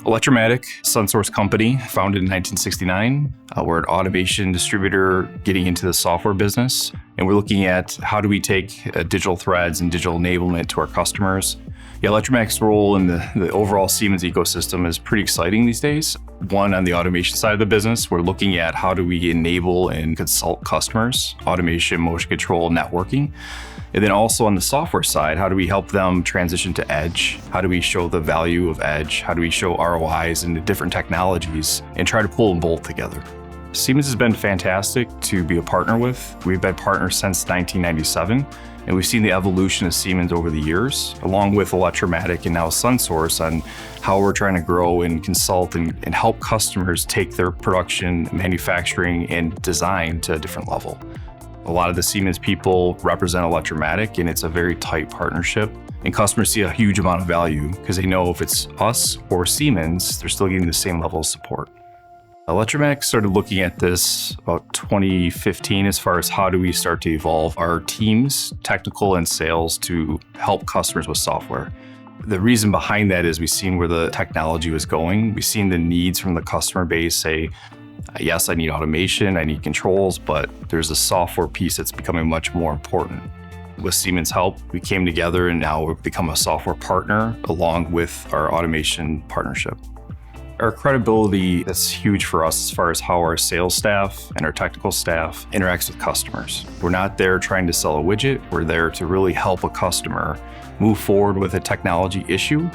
Electromatic, SunSource company, founded in 1969. We're an automation distributor getting into the software business, and we're looking at how do we take digital threads and digital enablement to our customers. Electromatic's role in the overall Siemens ecosystem is pretty exciting these days. One, on the automation side of the business, we're looking at how do we enable and consult customers, automation, motion control, networking. And then also on the software side, how do we help them transition to edge? How do we show the value of edge? How do we show ROIs into different technologies and try to pull them both together? Siemens has been fantastic to be a partner with. We've been partners since 1997, and we've seen the evolution of Siemens over the years, along with Electromatic and now SunSource, on how we're trying to grow and consult and help customers take their production, manufacturing, and design to a different level. A lot of the Siemens people represent Electromatic, and it's a very tight partnership. And customers see a huge amount of value because they know if it's us or Siemens, they're still getting the same level of support. Electromatic started looking at this about 2015 as far as how do we start to evolve our teams, technical and sales, to help customers with software. The reason behind that is we've seen where the technology was going. We've seen the needs from the customer base say, yes, I need automation, I need controls, but there's a software piece that's becoming much more important. With Siemens' help, we came together and now we've become a software partner along with our automation partnership. Our credibility is huge for us as far as how our sales staff and our technical staff interacts with customers. We're not there trying to sell a widget. We're there to really help a customer move forward with a technology issue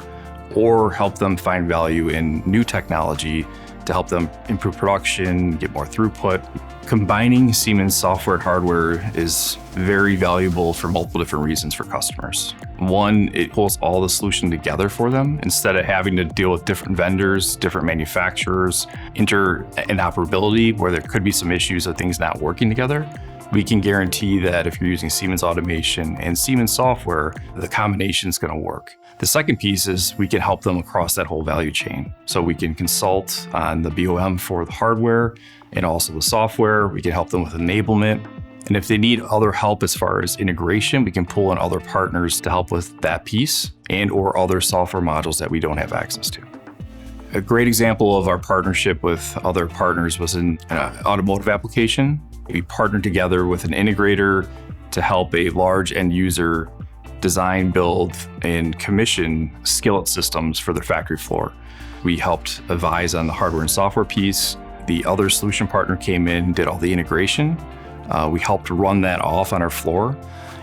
or help them find value in new technology to help them improve production, get more throughput. Combining Siemens software and hardware is very valuable for multiple different reasons for customers. One, it pulls all the solution together for them instead of having to deal with different vendors, different manufacturers, interoperability where there could be some issues of things not working together. We can guarantee that if you're using Siemens automation and Siemens software, the combination is going to work. The second piece is we can help them across that whole value chain. So we can consult on the BOM for the hardware and also the software. We can help them with enablement. And if they need other help as far as integration, we can pull in other partners to help with that piece and or other software modules that we don't have access to. A great example of our partnership with other partners was in an automotive application. We partnered together with an integrator to help a large end user design, build, and commission skillet systems for their factory floor. We helped advise on the hardware and software piece. The other solution partner came in, did all the integration. We helped run that off on our floor.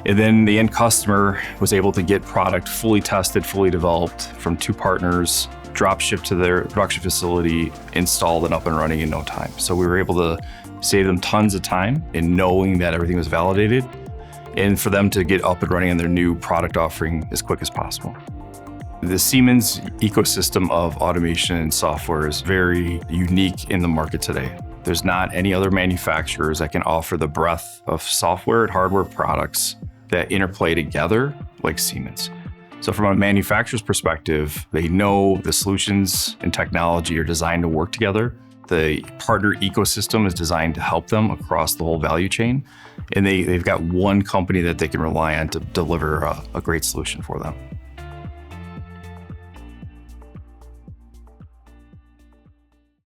And then the end customer was able to get product fully tested, fully developed from two partners, drop shipped to their production facility, installed and up and running in no time. So we were able to save them tons of time in knowing that everything was validated and for them to get up and running on their new product offering as quick as possible. The Siemens ecosystem of automation and software is very unique in the market today. There's not any other manufacturers that can offer the breadth of software and hardware products that interplay together like Siemens. So from a manufacturer's perspective, they know the solutions and technology are designed to work together. The partner ecosystem is designed to help them across the whole value chain. And they've got one company that they can rely on to deliver a great solution for them.